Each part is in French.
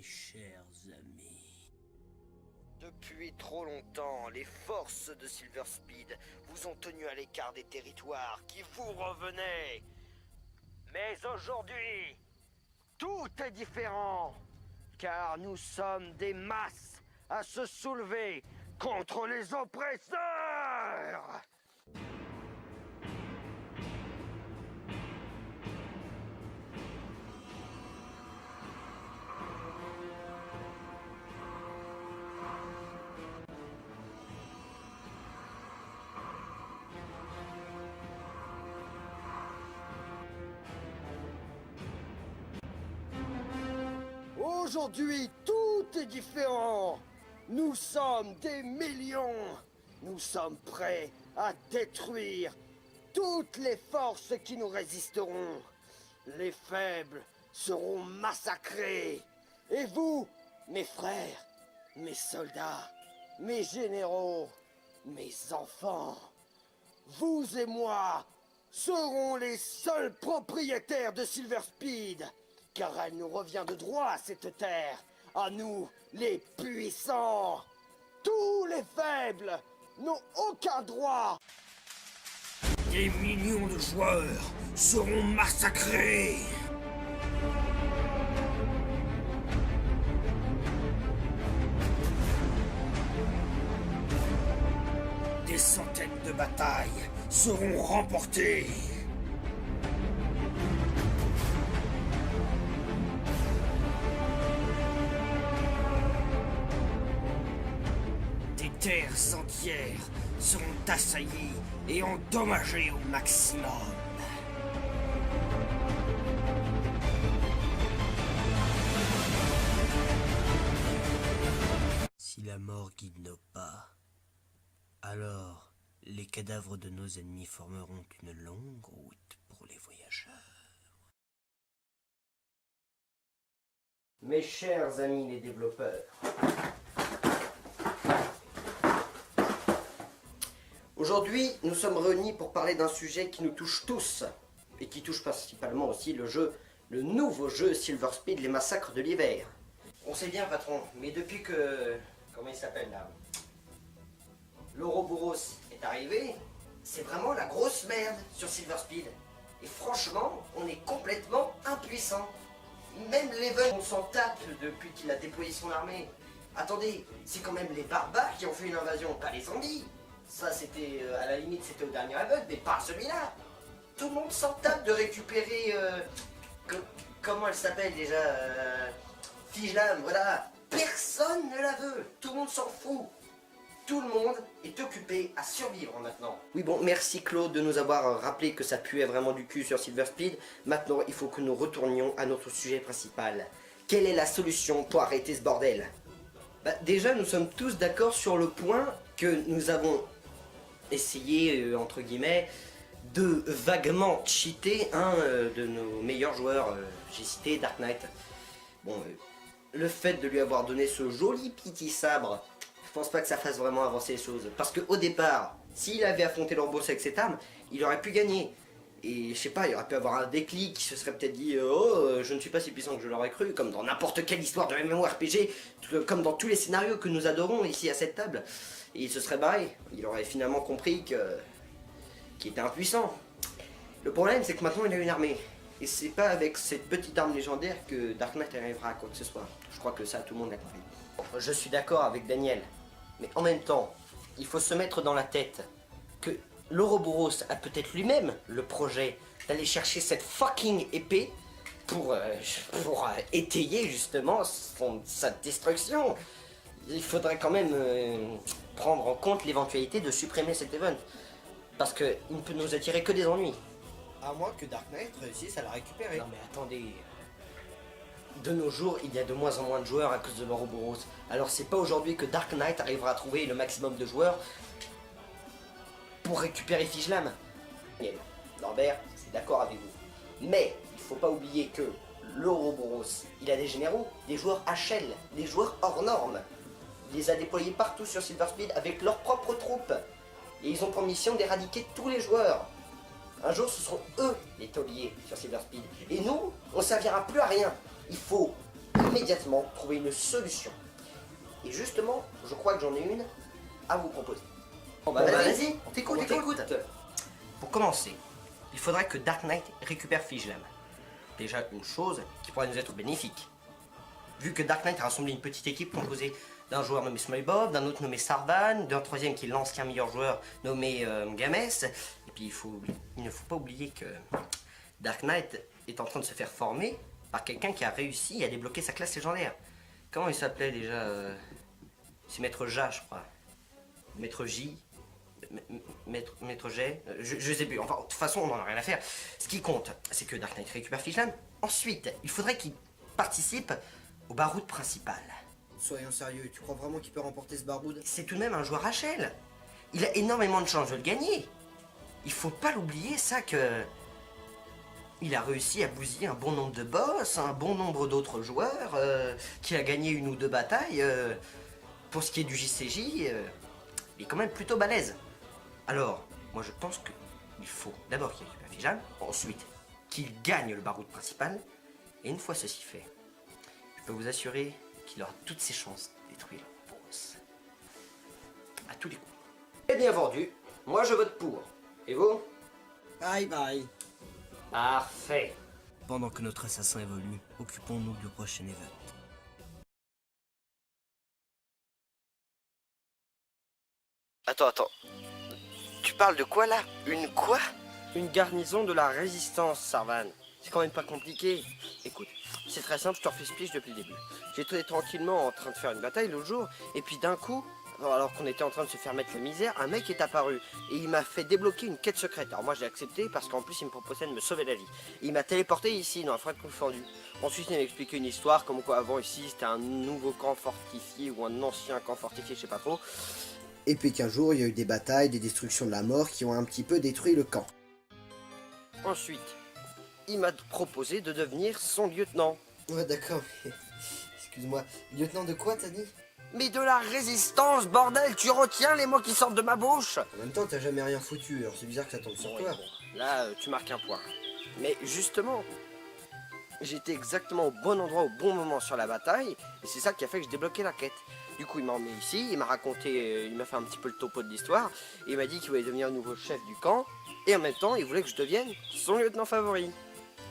Mes chers amis. Depuis trop longtemps, les forces de Silver Speed vous ont tenu à l'écart des territoires qui vous revenaient. Mais aujourd'hui, tout est différent, car nous sommes des masses à se soulever contre les oppresseurs. Aujourd'hui, tout est différent. Nous sommes des millions. Nous sommes prêts à détruire toutes les forces qui nous résisteront. Les faibles seront massacrés. Et vous, mes frères, mes soldats, mes généraux, mes enfants, vous et moi serons les seuls propriétaires de Silver Speed. Car elle nous revient de droit, cette terre. À nous, les puissants. Tous les faibles n'ont aucun droit. Des millions de joueurs seront massacrés. Des centaines de batailles seront remportées. Des terres entières seront assaillies et endommagées au maximum. Si la mort guide nos pas, alors les cadavres de nos ennemis formeront une longue route pour les voyageurs. Mes chers amis les développeurs, aujourd'hui, nous sommes réunis pour parler d'un sujet qui nous touche tous, et qui touche principalement aussi le nouveau jeu Silver Speed, les massacres de l'hiver. On sait bien, patron, mais depuis que... comment il s'appelle là, l'Ouroboros est arrivé, c'est vraiment la grosse merde sur Silver Speed. Et franchement, on est complètement impuissant. Même Leven, on s'en tape depuis qu'il a déployé son armée. Attendez, c'est quand même les barbares qui ont fait une invasion, pas les zombies. Ça c'était, à la limite, c'était au dernier event, mais pas celui-là. Tout le monde s'en tape de récupérer, comment elle s'appelle déjà, Fijlam, voilà. Personne ne la veut, tout le monde s'en fout. Tout le monde est occupé à survivre maintenant. Oui bon, merci Claude de nous avoir rappelé que ça puait vraiment du cul sur Silver Speed. Maintenant, il faut que nous retournions à notre sujet principal. Quelle est la solution pour arrêter ce bordel? Bah, déjà, nous sommes tous d'accord sur le point que nous avons essayé, entre guillemets, de vaguement cheater un de nos meilleurs joueurs. J'ai cité Dark Knight. Bon, le fait de lui avoir donné ce joli petit sabre, je pense pas que ça fasse vraiment avancer les choses. Parce qu'au départ, s'il avait affronté l'Ouroboros avec cette arme, il aurait pu gagner. Et je sais pas, il aurait pu avoir un déclic qui se serait peut-être dit oh, je ne suis pas si puissant que je l'aurais cru, comme dans n'importe quelle histoire de MMORPG, comme dans tous les scénarios que nous adorons ici à cette table. Et il se serait barré. Il aurait finalement compris qu'il était impuissant. Le problème, c'est que maintenant il a une armée. Et c'est pas avec cette petite arme légendaire que Dark Knight arrivera à quoi que ce soit. Je crois que ça, tout le monde l'a compris. Je suis d'accord avec Daniel. Mais en même temps, il faut se mettre dans la tête que l'Ouroboros a peut-être lui-même le projet d'aller chercher cette fucking épée pour étayer justement sa destruction. Il faudrait quand même prendre en compte l'éventualité de supprimer cet event. Parce qu'il ne peut nous attirer que des ennuis. À moins que Dark Knight réussisse à la récupérer. Non mais attendez... De nos jours, il y a de moins en moins de joueurs à cause de l'Ouroboros. Alors c'est pas aujourd'hui que Dark Knight arrivera à trouver le maximum de joueurs pour récupérer Fijlam. Norbert, c'est d'accord avec vous. Mais il faut pas oublier que l'Ouroboros, il a des généraux, des joueurs HL, des joueurs hors normes. Il les a déployés partout sur Silver Speed avec leurs propres troupes. Et ils ont pour mission d'éradiquer tous les joueurs. Un jour, ce seront eux les tauliers sur Silver Speed. Et nous, on servira plus à rien. Il faut immédiatement trouver une solution. Et justement, je crois que j'en ai une à vous proposer. Bon bah vas-y, on t'écoute. Pour commencer, il faudrait que Dark Knight récupère Fijlam. Déjà une chose qui pourrait nous être bénéfique. Vu que Dark Knight a rassemblé une petite équipe composée d'un joueur nommé Smiley Bob, d'un autre nommé Sarvan, d'un troisième qui est l'ancien meilleur joueur nommé Games. Et puis il ne faut pas oublier que Dark Knight est en train de se faire former par quelqu'un qui a réussi à débloquer sa classe légendaire. Comment il s'appelait déjà C'est Maître Ja, je crois. Maître J. Maître J. Je sais plus. Enfin, de toute façon, on n'en a rien à faire. Ce qui compte, c'est que Dark Knight récupère Fijlam. Ensuite, il faudrait qu'il participe au baroud principal. Soyons sérieux, tu crois vraiment qu'il peut remporter ce baroud? C'est tout de même un joueur HL. Il a énormément de chances de le gagner. Il faut pas l'oublier, ça, que... Il a réussi à bousiller un bon nombre de boss, un bon nombre d'autres joueurs, qui a gagné une ou deux batailles. Pour ce qui est du JCJ, il est quand même plutôt balèze. Alors, moi je pense qu'il faut d'abord qu'il récupère Fijlam, ensuite qu'il gagne le baroud principal, et une fois ceci fait, je peux vous assurer qu'il aura toutes ses chances de détruire le boss. À tous les coups. Eh bien vendu, moi je vote pour. Et vous? Bye bye. Parfait. Pendant que notre assassin évolue, occupons-nous du prochain event. Attends. Tu parles de quoi là? Une quoi? Une garnison de la résistance, Sarvan. C'est quand même pas compliqué. Écoute, c'est très simple, je te refais ce pitch depuis le début. J'étais tranquillement en train de faire une bataille l'autre jour, et puis d'un coup, alors qu'on était en train de se faire mettre la misère, un mec est apparu, et il m'a fait débloquer une quête secrète. Alors moi j'ai accepté, parce qu'en plus il me proposait de me sauver la vie. Il m'a téléporté ici, dans la forêt de confondue. Ensuite il m'a expliqué une histoire, comme quoi avant ici c'était un nouveau camp fortifié, ou un ancien camp fortifié, je sais pas trop. Et puis qu'un jour, il y a eu des batailles, des destructions de la mort qui ont un petit peu détruit le camp. Ensuite, il m'a proposé de devenir son lieutenant. Ouais, d'accord. Excuse-moi. Lieutenant de quoi, t'as dit? Mais de la résistance, bordel, tu retiens les mots qui sortent de ma bouche? En même temps, t'as jamais rien foutu, alors c'est bizarre que ça tombe sur toi. Là, tu marques un point. Mais justement, j'étais exactement au bon endroit, au bon moment sur la bataille, et c'est ça qui a fait que je débloquais la quête. Du coup, il m'a emmené ici, il m'a raconté, il m'a fait un petit peu le topo de l'histoire, et il m'a dit qu'il voulait devenir le nouveau chef du camp, et en même temps, il voulait que je devienne son lieutenant favori.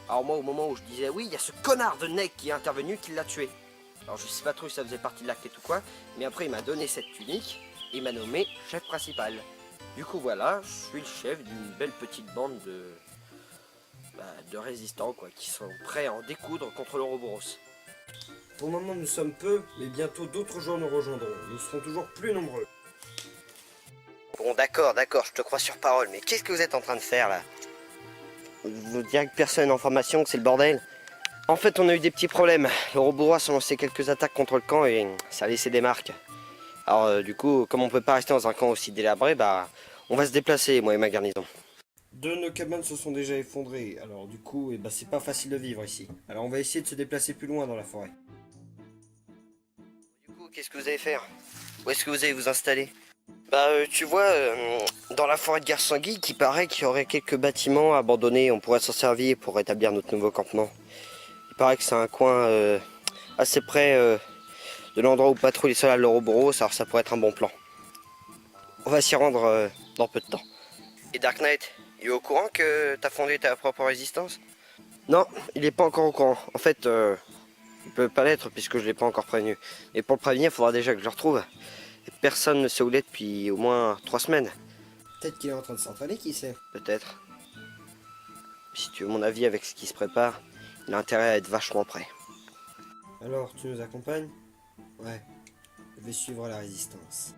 Alors moi, au moment où je disais oui, il y a ce connard de Neck qui est intervenu, qui l'a tué. Alors je sais pas trop si ça faisait partie de la quête ou quoi, mais après il m'a donné cette tunique, et il m'a nommé chef principal. Du coup voilà, je suis le chef d'une belle petite bande de résistants quoi, qui sont prêts à en découdre contre l'Ouroboros. Pour le moment, nous sommes peu, mais bientôt d'autres joueurs nous rejoindront. Nous serons toujours plus nombreux. Bon d'accord, je te crois sur parole, mais qu'est-ce que vous êtes en train de faire là? Vous direz que personne n'a en formation, que c'est le bordel? En fait on a eu des petits problèmes, l'Ouroboros a lancé quelques attaques contre le camp et ça a laissé des marques. Alors du coup, comme on peut pas rester dans un camp aussi délabré, bah on va se déplacer moi et ma garnison. Deux de nos cabanes se sont déjà effondrées, alors du coup, c'est pas facile de vivre ici. Alors on va essayer de se déplacer plus loin dans la forêt. Du coup, qu'est-ce que vous allez faire? Où est-ce que vous allez vous installer? Bah tu vois, dans la forêt de Garsangui, il paraît qu'il y aurait quelques bâtiments abandonnés, on pourrait s'en servir pour établir notre nouveau campement. Il paraît que c'est un coin assez près de l'endroit où patrouille les soldats de l'Ouroboros, alors ça pourrait être un bon plan. On va s'y rendre dans peu de temps. Et Dark Knight, il est au courant que t'as fondé ta propre résistance? Non, il n'est pas encore au courant. En fait, il peut pas l'être puisque je l'ai pas encore prévenu. Et pour le prévenir, il faudra déjà que je le retrouve. Et personne ne sait où il est depuis au moins 3 semaines. Peut-être qu'il est en train de s'entraîner, qui sait? Peut-être. Si tu veux mon avis avec ce qui se prépare, il a intérêt à être vachement prêt. Alors, tu nous accompagnes? Ouais. Je vais suivre la résistance.